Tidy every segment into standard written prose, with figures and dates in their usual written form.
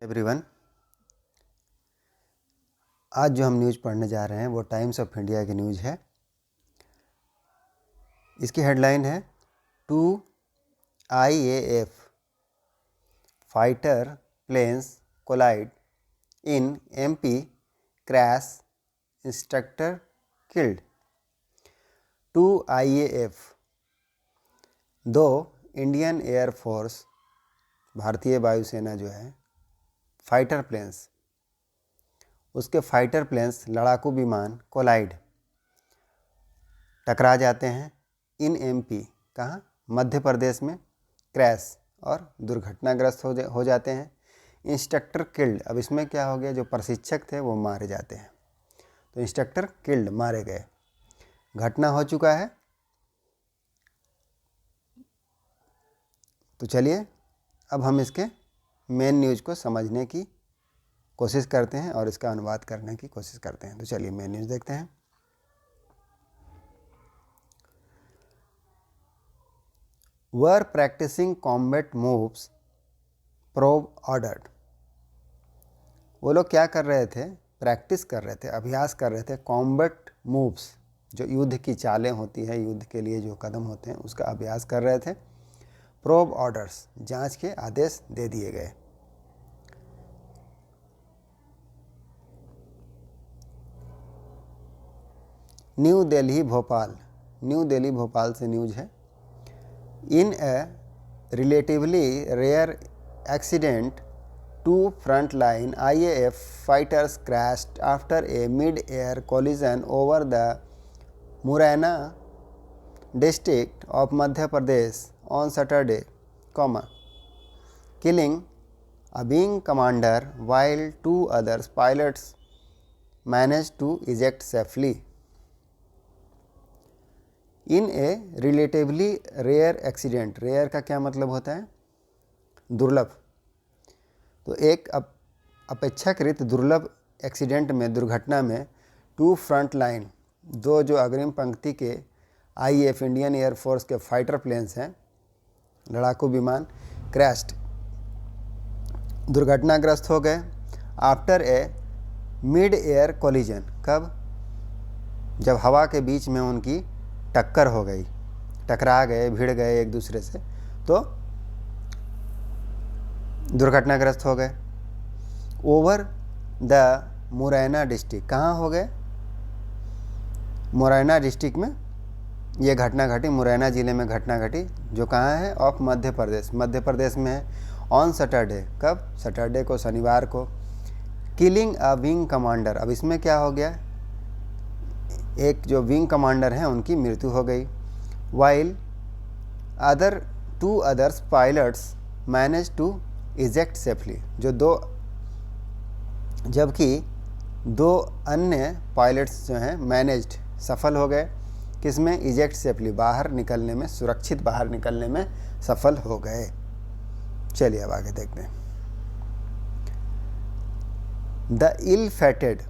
Everyone, आज जो हम न्यूज़ पढ़ने जा रहे हैं वो टाइम्स ऑफ इंडिया की न्यूज़ है। इसकी हेडलाइन है 2 IAF फाइटर प्लेन्स कोलाइड इन MP crash instructor killed. 2 IAF दो इंडियन एयरफोर्स भारतीय वायुसेना जो है फाइटर प्लेन्स, उसके फाइटर प्लेन्स लड़ाकू विमान कोलाइड टकरा जाते हैं इन MP, कहाँ? मध्य प्रदेश में क्रैश और दुर्घटनाग्रस्त हो जाते हैं। इंस्ट्रक्टर किल्ड, अब इसमें क्या हो गया, जो प्रशिक्षक थे वो मारे जाते हैं, तो इंस्ट्रक्टर किल्ड मारे गए। घटना हो चुका है। तो चलिए अब हम इसके मेन न्यूज़ को समझने की कोशिश करते हैं और इसका अनुवाद करने की कोशिश करते हैं। तो चलिए मेन न्यूज़ देखते हैं। Were practising combat moves probe ordered. वो लोग क्या कर रहे थे? प्रैक्टिस कर रहे थे, अभ्यास कर रहे थे कॉम्बैट मूव्स, जो युद्ध की चालें होती है, युद्ध के लिए जो कदम होते हैं उसका अभ्यास कर रहे थे। प्रोब ऑर्डर्स, जांच के आदेश दे दिए गए। न्यू दिल्ली भोपाल, न्यू दिल्ली भोपाल से न्यूज़ है। In a relatively rare accident, 2 frontline IAF fighters crashed after a mid-air collision over the Murena district of Madhya Pradesh on Saturday, killing a wing commander while 2 other pilots managed to eject safely. In a relatively rare accident, rare का क्या मतलब होता है? दुर्लभ। तो एक अपेक्षाकृत दुर्लभ एक्सीडेंट में, दुर्घटना में 2 फ्रंट लाइन, दो जो अग्रिम पंक्ति के IAF इंडियन एयरफोर्स के फाइटर प्लेन्स हैं, लड़ाकू विमान, क्रैश्ड, दुर्घटनाग्रस्त हो गए। After a mid air collision, कब? जब हवा के बीच में उनकी टक्कर हो गई, टकरा गए, भिड़ गए एक दूसरे से, तो दुर्घटनाग्रस्त हो गए। ओवर द मुरैना डिस्ट्रिक्ट, कहाँ हो गए? मुरैना डिस्ट्रिक्ट में ये घटना घटी, मुरैना ज़िले में घटना घटी, जो कहाँ है? ऑफ मध्य प्रदेश, मध्य प्रदेश में है। ऑन सैटरडे, कब? सैटरडे को, शनिवार को। किलिंग अ विंग कमांडर, अब इसमें क्या हो गया? एक जो विंग कमांडर हैं उनकी मृत्यु हो गई। While 2 others pilots manage to eject safely, जबकि 2 अन्य पायलट्स जो हैं मैनेज्ड, सफल हो गए। किसमें? इजेक्ट सेफली, बाहर निकलने में, सुरक्षित बाहर निकलने में सफल हो गए। चलिए अब आगे देखते हैं। द इल फैटेड,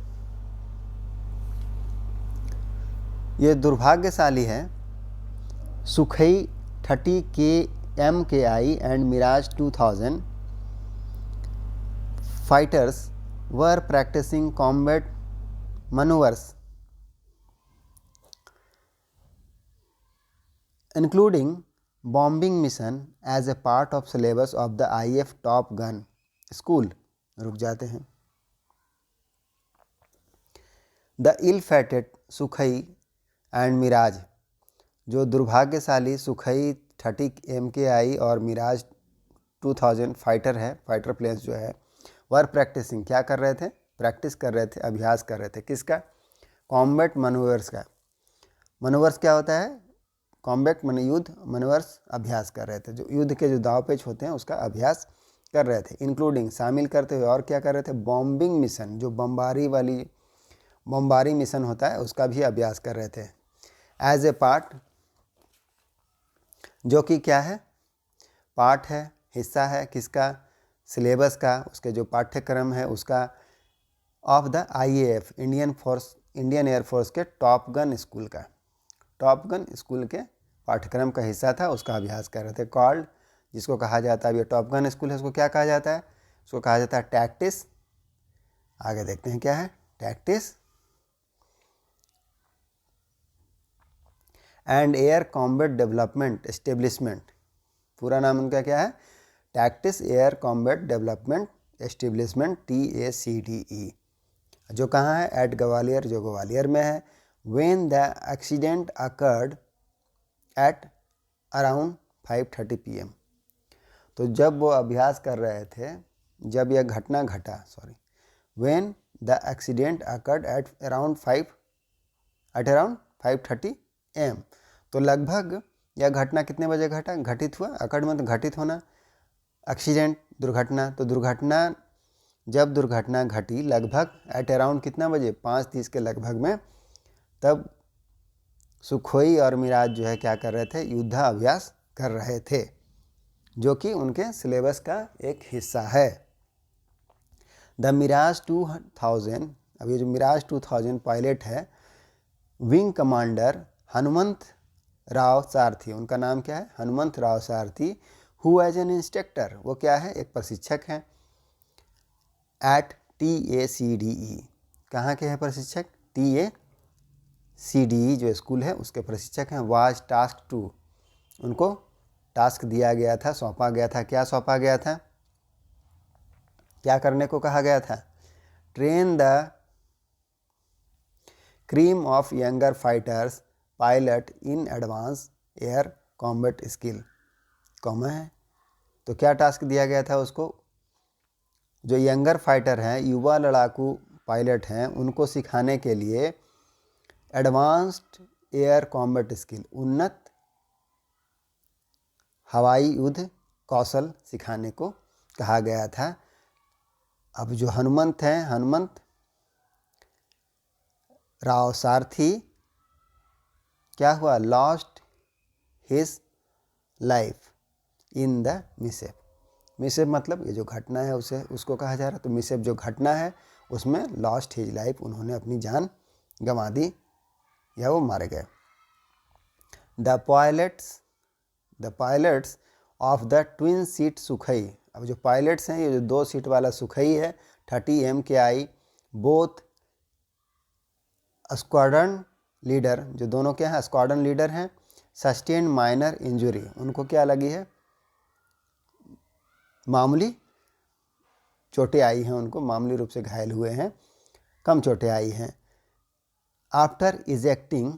ये दुर्भाग्यशाली है। Sukhoi 30 MKI and Mirage 2000 fighters were practicing combat maneuvers including bombing mission as a part of syllabus of the IAF Top Gun School। रुक जाते हैं। The ill fated Sukhoi and Mirage, जो दुर्भाग्यशाली Sukhoi 30 MKI और Mirage 2000 fighter है, fighter planes जो है, वर practising, क्या कर रहे थे? प्रैक्टिस कर रहे थे, अभ्यास कर रहे थे। किसका? कॉम्बैट मनूवर्स का। मनूवर्स क्या होता है? कॉम्बैट मन युद्ध, मनूवर्स अभ्यास कर रहे थे, जो युद्ध के जो दाव पेच होते हैं उसका अभ्यास कर रहे थे। इंक्लूडिंग, शामिल करते हुए, और क्या कर रहे थे? बॉम्बिंग मिशन, जो बमबारी मिशन होता है उसका भी अभ्यास कर रहे थे। एज ए पार्ट, जो कि क्या है? पार्ट है, हिस्सा है, किसका? सिलेबस का, उसके जो पाठ्यक्रम है उसका, of the IAF Indian air force के टॉप गन स्कूल का, टॉप गन स्कूल के पाठ्यक्रम का हिस्सा था, उसका अभ्यास कर रहे थे। कॉल्ड, जिसको कहा जाता है, अब ये टॉप गन स्कूल है, उसको क्या कहा जाता है? उसको कहा जाता है टैक्टिस। आगे देखते हैं क्या है tactics. And air combat development establishment, पूरा नाम उनका क्या है, tactics air combat development establishment, TACDE, जो कहाँ है, एट ग्वालियर, जो ग्वालियर में है। When the accident occurred at around 5:30 PM, तो जब वो अभ्यास कर रहे थे, जब यह घटना घटा, when the accident occurred at around 5:30 AM, तो लगभग यह घटना कितने बजे घटा, घटित हुआ, अकर्ड मतलब घटित होना, एक्सीडेंट दुर्घटना, तो दुर्घटना, जब दुर्घटना घटी लगभग एट अराउंड कितना बजे, 5:30 के लगभग में, तब सुखोई और मिराज जो है क्या कर रहे थे, युद्धाभ्यास कर रहे थे, जो कि उनके सिलेबस का एक हिस्सा है। द मिराज 2000, अब ये जो मिराज 2000 पायलट है, विंग कमांडर हनुमंत राव सारथी, उनका नाम क्या है, हनुमंत राव सारथी, हु एज एन इंस्ट्रक्टर, वो क्या है, एक प्रशिक्षक हैं, एट TACDE, कहाँ के हैं प्रशिक्षक, TACDE जो स्कूल है उसके प्रशिक्षक हैं। वाज टास्क टू, उनको टास्क दिया गया था, सौंपा गया था, क्या सौंपा गया था, क्या करने को कहा गया था, train the cream of younger fighters pilot in advance air combat skill, comma है, तो क्या टास्क दिया गया था उसको, जो यंगर फाइटर हैं, युवा लड़ाकू पायलट हैं, उनको सिखाने के लिए एडवांस्ड एयर कॉम्बैट स्किल, उन्नत हवाई युद्ध कौशल सिखाने को कहा गया था। अब जो हनुमंत हैं, हनुमंत राव सारथी, क्या हुआ, lost his life in the mishap, mishap मतलब ये जो घटना है उसे उसको कहा जा रहा है, तो मिसहेप जो घटना है उसमें लॉस्ट हिज लाइफ, उन्होंने अपनी जान गंवा दी या वो मारे गए। The pilots of the twin seat Sukhoi, अब जो पायलट्स हैं, ये जो 2 सीट वाला सुखई है 30 MKI, बोथ स्क्वाड्रन लीडर, जो दोनों क्या हैं, स्क्वाड्रन लीडर हैं, सस्टेन माइनर इंजुरी, उनको क्या लगी है, मामूली चोटें आई हैं, उनको मामूली रूप से घायल हुए हैं, कम चोटें आई हैं। After ejecting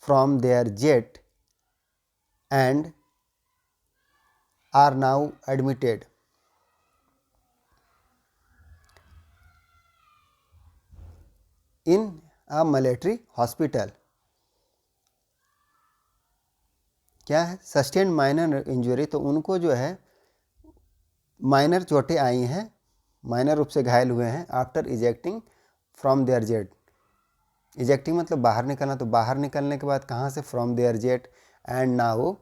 from their jet and are now admitted in a military hospital, क्या है, सस्टेन माइनर इंजरी, तो उनको जो है माइनर चोटें आई हैं, माइनर रूप से घायल हुए हैं, after ejecting from their jet, ejecting मतलब बाहर निकलना, तो बाहर निकलने के बाद कहाँ से, from their jet, and now,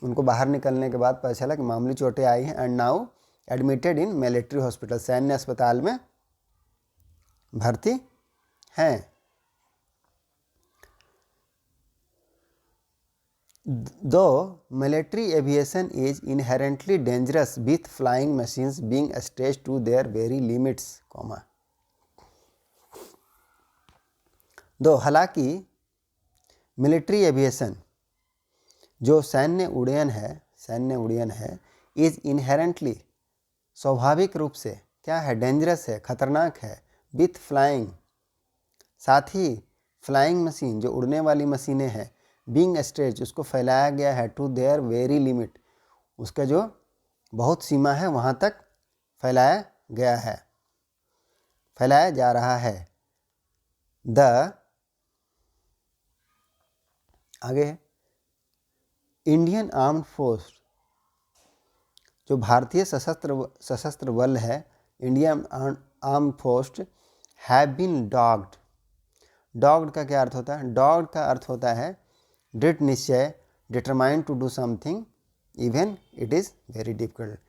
उनको बाहर निकलने के बाद पता चला कि मामूली चोटें आई हैं, and now admitted in military hospital, सैन्य अस्पताल में भर्ती हैं। Though military aviation is inherently dangerous with flying machines being stretched to their very limits, comma, though हालांकि मिलिट्री एविएशन जो सैन्य उड्डयन है, इज इनहेरेंटली स्वाभाविक रूप से क्या है, डेंजरस है, खतरनाक है, विथ फ्लाइंग, साथ ही फ्लाइंग मशीन जो उड़ने वाली मशीनें हैं, बीइंग स्ट्रेच उसको फैलाया गया है, टू देयर वेरी लिमिट, उसका जो बहुत सीमा है वहाँ तक फैलाया गया है, फैलाया जा रहा है। द आगे है इंडियन आर्म्ड फोर्स, जो भारतीय सशस्त्र बल है, Indian armed force have been dogged, dogged का क्या अर्थ होता है, डॉग्ड का अर्थ होता है दृढ़ निश्चय, determined to do something even it is very difficult,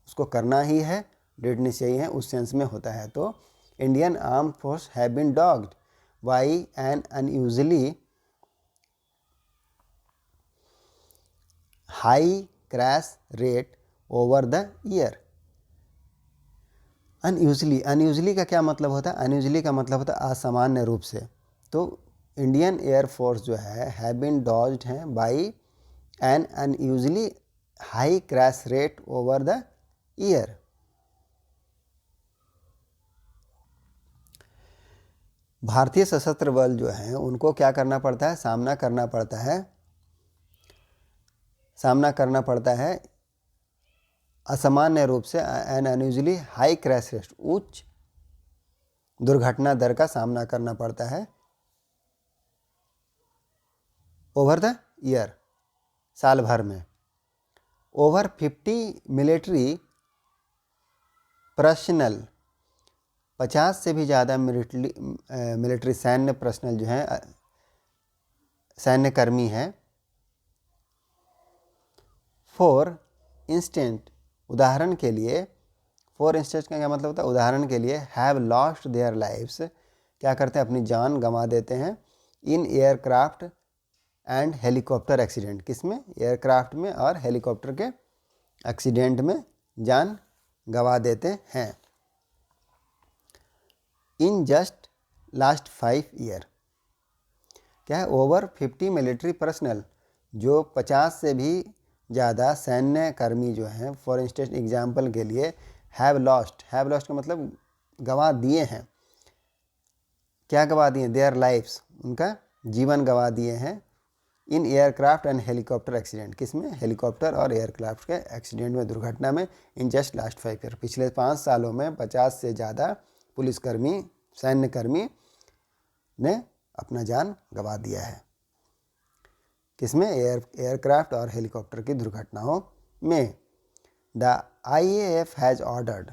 उसको करना ही है, दृढ़ निश्चय है, उस सेंस में होता है। तो Indian armed force have been dogged by an unusually high crash rate over the year, unusually का क्या मतलब होता है? अनयूजली का मतलब होता है असामान्य रूप से। तो इंडियन एयरफोर्स जो है बीन डॉज्ड हैं by an unusually high crash rate over the year. भारतीय सशस्त्र बल जो हैं उनको क्या करना पड़ता है? सामना करना पड़ता है असामान्य रूप से an unusually high crash rate, उच्च दुर्घटना दर का सामना करना पड़ता है ओवर द ईयर, साल भर में। ओवर 50 मिलिट्री पर्सनल, 50 से भी ज़्यादा मिलिट्री सैन्य पर्सनल जो हैं, सैन्य कर्मी हैं। फॉर इंस्टेंट, उदाहरण के लिए, फॉर इंस्टेंट का क्या मतलब होता है? उदाहरण के लिए, हैव लॉस्ट देयर लाइव्स, क्या करते हैं? अपनी जान गंवा देते हैं। In aircraft and helicopter accident, किसमें? एयरक्राफ्ट में और हेलीकॉप्टर के एक्सीडेंट में जान गंवा देते हैं। इन जस्ट लास्ट 5 ईयर, क्या है? ओवर 50 मिलिट्री पर्सनल, जो 50 से भी ज़्यादा सैन्य कर्मी जो हैं, फॉर इंस्टेंस एग्जाम्पल के लिए, हैव लॉस्ट का मतलब गंवा दिए हैं। क्या गंवा दिए? देयर लाइफ्स, उनका जीवन गंवा दिए हैं। In aircraft and helicopter accident, किसमें? हेलीकॉप्टर और एयरक्राफ्ट के एक्सीडेंट में, दुर्घटना में। इन जस्ट लास्ट 5 ईयर, पिछले 5 सालों में 50 से ज़्यादा पुलिसकर्मी, सैन्य कर्मी ने अपना जान गंवा दिया है। किसमें? एयरक्राफ्ट और हेलीकॉप्टर की दुर्घटनाओं में। The IAF has ordered,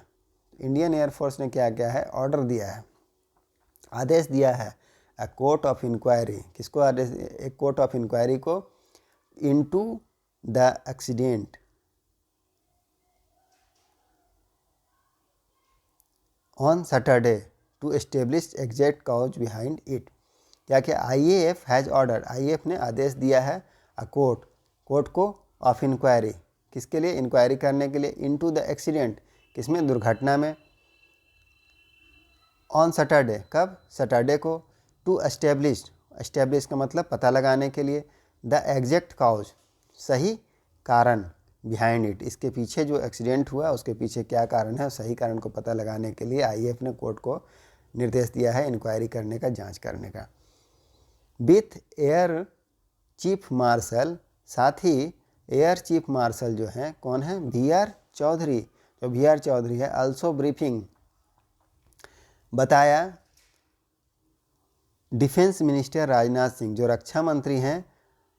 Indian air force ने क्या किया है? ऑर्डर दिया है, आदेश दिया है। अ कोर्ट ऑफ इंक्वायरी, किसको आदेश? एक कोर्ट ऑफ इंक्वायरी को। Into the accident on Saturday to establish exact cause behind it. क्या क्या? IAF हैज़ ऑर्डर, IAF ने आदेश दिया है। अ कोर्ट को ऑफ इंक्वायरी, किसके लिए? इंक्वायरी करने के लिए। इनटू द एक्सीडेंट, किसमें? दुर्घटना में। ऑन सैटरडे, कब? सैटरडे को। टू एस्टेब्लिश का मतलब पता लगाने के लिए। द एग्जैक्ट कॉज, सही कारण। बिहाइंड इट, इसके पीछे जो एक्सीडेंट हुआ उसके पीछे क्या कारण है, सही कारण को पता लगाने के लिए IAF ने कोर्ट को निर्देश दिया है इंक्वायरी करने का, जांच करने का। विथ एयर चीफ मार्शल, साथ ही एयर चीफ मार्शल जो हैं, कौन है? VR चौधरी, जो VR चौधरी है। अल्सो ब्रीफिंग, बताया। डिफेंस मिनिस्टर राजनाथ सिंह, जो रक्षा मंत्री हैं,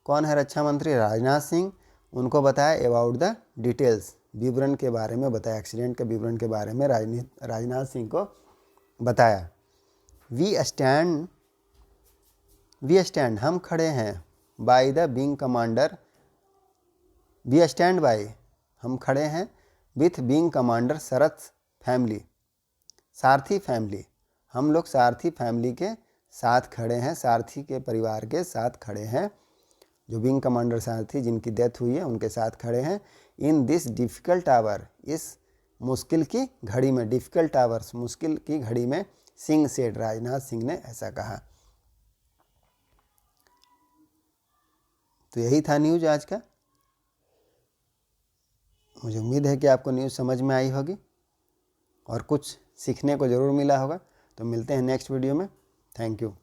कौन है रक्षा मंत्री? राजनाथ सिंह, उनको बताया अबाउट द डिटेल्स, विवरण के बारे में बताया, एक्सीडेंट के विवरण के बारे में राजनाथ सिंह को बताया। वी स्टैंड, हम खड़े हैं। By the wing commander, we stand by, हम खड़े हैं। With wing commander Sharath family, Sarathi family, हम लोग सारथी फैमिली के साथ खड़े हैं, सारथी के परिवार के साथ खड़े हैं। जो विंग कमांडर सारथी जिनकी डेथ हुई है उनके साथ खड़े हैं। इन दिस डिफ़िकल्ट आवर, इस मुश्किल की घड़ी में। डिफ़िकल्ट आवर्स, मुश्किल की घड़ी में। सिंह सेड, राजनाथ सिंह ने ऐसा कहा। तो यही था न्यूज़ आज का। मुझे उम्मीद है कि आपको न्यूज़ समझ में आई होगी और कुछ सीखने को ज़रूर मिला होगा। तो मिलते हैं नेक्स्ट वीडियो में। Thank you.